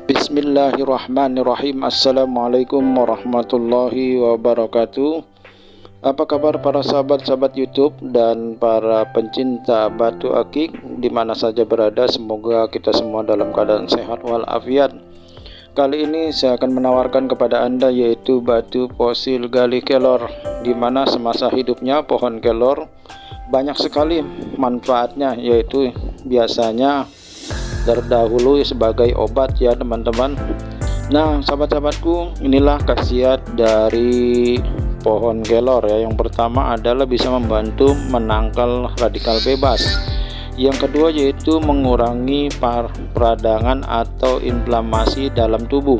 Bismillahirrahmanirrahim. Assalamualaikum warahmatullahi wabarakatuh. Apa kabar para sahabat-sahabat YouTube dan para pencinta batu akik di mana saja berada? Semoga kita semua dalam keadaan sehat walafiat. Kali ini saya akan menawarkan kepada Anda yaitu batu fosil gali kelor, di mana semasa hidupnya pohon kelor banyak sekali manfaatnya, yaitu biasanya terdahulu sebagai obat ya teman-teman. Nah sahabat-sahabatku, inilah khasiat dari pohon kelor ya. Yang pertama adalah bisa membantu menangkal radikal bebas. Yang kedua yaitu mengurangi peradangan atau inflamasi dalam tubuh.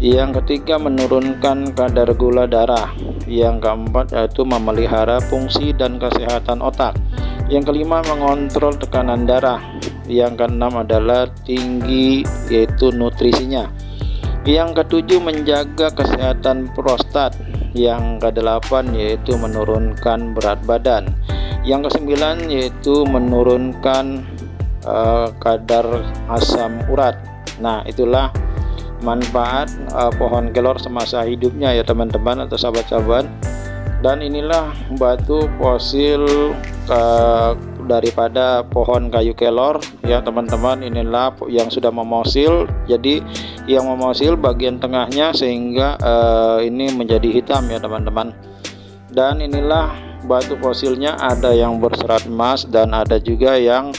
Yang ketiga menurunkan kadar gula darah. Yang keempat yaitu memelihara fungsi dan kesehatan otak. Yang kelima mengontrol tekanan darah. Yang keenam adalah tinggi yaitu nutrisinya. Yang ketujuh menjaga kesehatan prostat. Yang kedelapan yaitu menurunkan berat badan. Yang kesembilan yaitu menurunkan kadar asam urat. Nah itulah manfaat pohon kelor semasa hidupnya ya teman-teman atau sahabat-sahabat. Dan inilah batu fosil daripada pohon kayu kelor ya teman-teman. Inilah yang sudah memosil, jadi yang memosil bagian tengahnya sehingga ini menjadi hitam ya teman-teman. Dan inilah batu fosilnya, ada yang berserat emas dan ada juga yang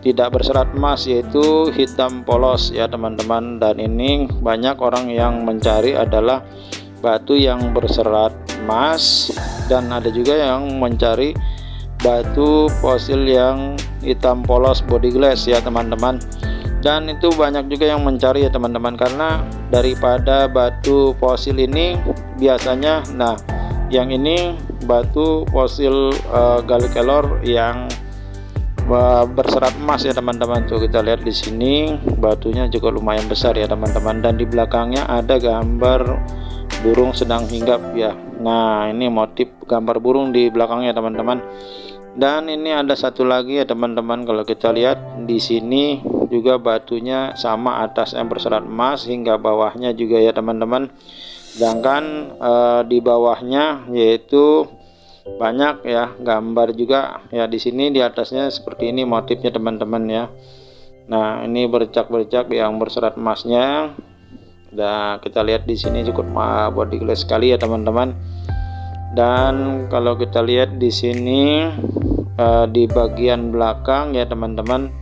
tidak berserat emas, yaitu hitam polos ya teman-teman. Dan ini banyak orang yang mencari adalah batu yang berserat emas, dan ada juga yang mencari batu fosil yang hitam polos body glass ya teman-teman. Dan itu banyak juga yang mencari ya teman-teman, karena daripada batu fosil ini biasanya, nah yang ini batu fosil gali kelor yang berserat emas ya teman-teman. Tuh kita lihat di sini batunya juga lumayan besar ya teman-teman, dan di belakangnya ada gambar burung sedang hinggap ya. Nah ini motif gambar burung di belakangnya teman-teman. Dan ini ada satu lagi ya teman-teman, kalau kita lihat di sini juga batunya sama, atasnya berserat emas hingga bawahnya juga ya teman-teman. Sedangkan di bawahnya yaitu banyak ya gambar juga ya. Di sini di atasnya seperti ini motifnya teman-teman ya. Nah ini bercak-bercak yang berserat emasnya. Nah kita lihat di sini cukup body glass sekali ya teman-teman. Dan kalau kita lihat di sini di bagian belakang ya teman-teman.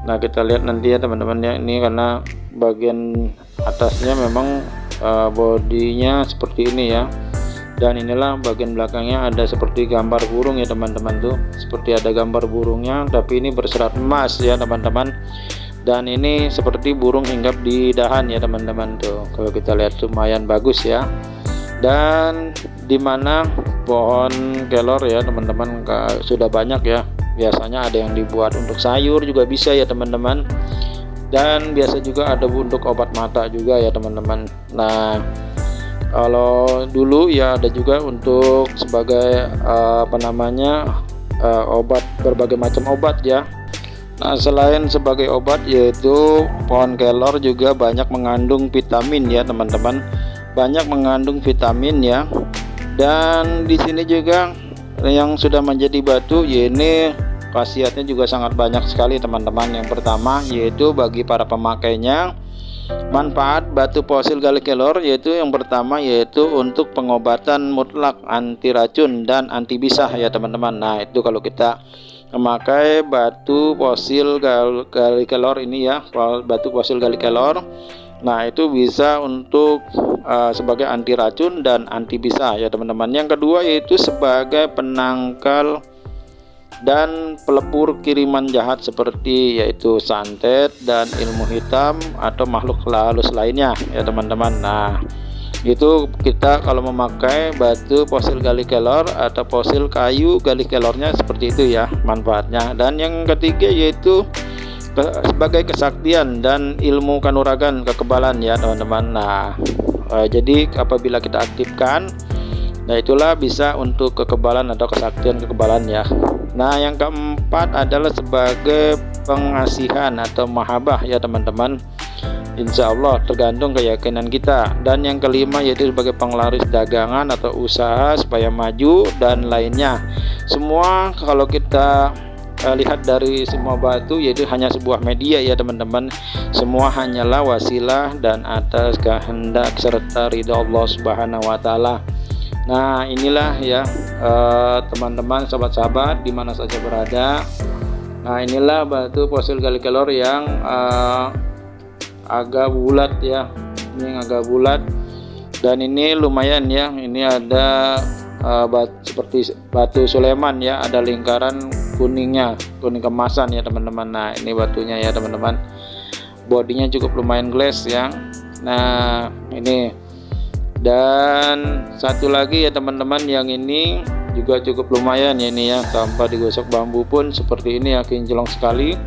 Nah kita lihat nanti ya teman-teman ya, ini karena bagian atasnya memang bodinya seperti ini ya. Dan inilah bagian belakangnya ada seperti gambar burung ya teman-teman. Tuh seperti ada gambar burungnya, tapi ini berserat emas ya teman-teman. Dan ini seperti burung hinggap di dahan ya teman-teman. Tuh kalau kita lihat lumayan bagus ya. Dan dimana pohon kelor ya teman-teman sudah banyak ya, biasanya ada yang dibuat untuk sayur juga bisa ya teman-teman. Dan biasa juga ada untuk obat mata juga ya teman-teman. Nah kalau dulu ya ada juga untuk sebagai obat, berbagai macam obat ya. Nah selain sebagai obat, yaitu pohon kelor juga banyak mengandung vitamin ya teman-teman, banyak mengandung vitamin ya. Dan di sini juga yang sudah menjadi batu ya, ini khasiatnya juga sangat banyak sekali teman-teman. Yang pertama yaitu bagi para pemakainya, manfaat batu fosil gali kelor yaitu yang pertama yaitu untuk pengobatan mutlak, anti racun dan anti bisah ya teman-teman. Nah itu kalau kita memakai batu fosil gali kelor ini ya, batu fosil gali kelor, nah itu bisa untuk sebagai anti racun dan anti bisah ya teman-teman. Yang kedua yaitu sebagai penangkal dan pelebur kiriman jahat seperti yaitu santet dan ilmu hitam atau makhluk halus lainnya ya teman-teman. Nah itu kita kalau memakai batu fosil gali kelor atau fosil kayu gali kelornya seperti itu ya manfaatnya. Dan yang ketiga yaitu sebagai kesaktian dan ilmu kanuragan kekebalan ya teman-teman. Nah jadi apabila kita aktifkan Nah itulah bisa untuk kekebalan atau kesaktian kekebalan ya. Nah yang keempat adalah sebagai pengasihan atau mahabbah ya teman-teman. Insya Allah tergantung keyakinan kita. Dan yang kelima yaitu sebagai penglaris dagangan atau usaha supaya maju dan lainnya. Semua kalau kita lihat dari semua batu yaitu hanya sebuah media ya teman-teman. Semua hanyalah wasilah dan atas kehendak serta ridha Allah Subhanahu wa taala. Nah inilah ya teman-teman, sahabat-sahabat dimana saja berada. Nah inilah batu fosil gali kelor yang agak bulat ya, ini yang agak bulat dan ini lumayan ya. Ini ada seperti batu Sulaiman ya, ada lingkaran kuningnya, kuning kemasan ya teman-teman. Nah ini batunya ya teman-teman, bodinya cukup lumayan glass ya. Nah ini, dan satu lagi ya teman-teman, yang ini juga cukup lumayan ya, ini ya tanpa digosok bambu pun seperti ini ya, kinclong sekali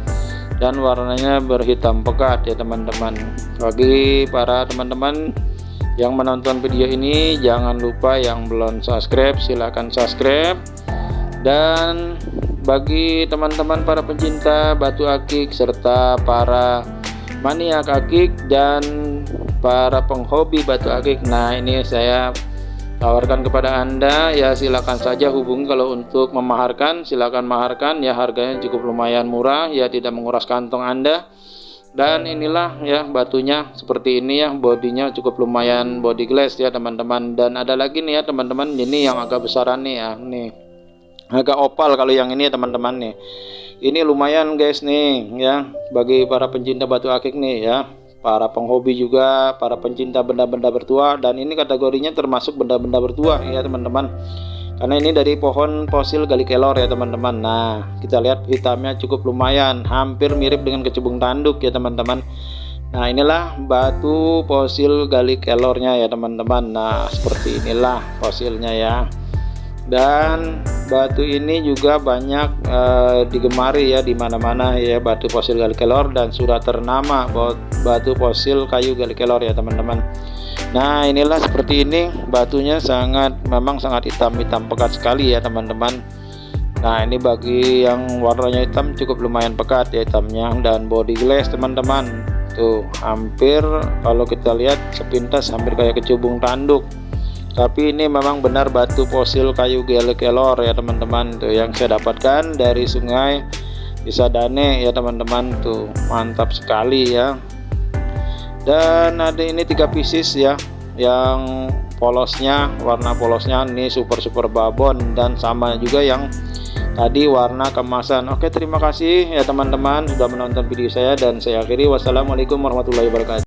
dan warnanya berhitam pekat ya teman-teman. Bagi para teman-teman yang menonton video ini, jangan lupa yang belum subscribe silahkan subscribe. Dan bagi teman-teman para pencinta batu akik serta para maniak akik dan para penghobi batu akik, nah ini saya tawarkan kepada Anda ya, silakan saja hubungi. Kalau untuk memaharkan silakan maharkan ya, harganya cukup lumayan murah ya, tidak menguras kantong Anda. Dan inilah ya batunya seperti ini ya, bodinya cukup lumayan body glass ya teman-teman. Dan ada lagi nih ya teman-teman, ini yang agak besaran nih ya, nih agak opal kalau yang ini ya teman-teman nih. Ini lumayan guys nih ya, bagi para pencinta batu akik nih ya, para penghobi juga, para pencinta benda-benda bertuah. Dan ini kategorinya termasuk benda-benda bertuah ya teman-teman, karena ini dari pohon fosil gali kelor ya teman-teman. Nah kita lihat hitamnya cukup lumayan, hampir mirip dengan kecubung tanduk ya teman-teman. Nah inilah batu fosil gali kelornya ya teman-teman. Nah seperti inilah fosilnya ya. Dan batu ini juga banyak digemari ya di mana-mana ya, batu fosil gali kelor, dan sudah ternama batu fosil kayu gali kelor ya teman-teman. Nah inilah seperti ini batunya, memang sangat hitam pekat sekali ya teman-teman. Nah ini bagi yang warnanya hitam cukup lumayan pekat ya hitamnya, dan body glass teman-teman tuh, hampir kalau kita lihat sepintas hampir kayak kecubung tanduk. Tapi ini memang benar batu fosil kayu gali kelor ya teman-teman, tuh yang saya dapatkan dari sungai Cisadane ya teman-teman, tuh mantap sekali ya. Dan ada ini 3 pieces ya, yang polosnya, warna polosnya ini super babon, dan sama juga yang tadi warna kemasan. Oke, terima kasih ya teman-teman sudah menonton video saya, dan saya akhiri. Wassalamualaikum warahmatullahi wabarakatuh.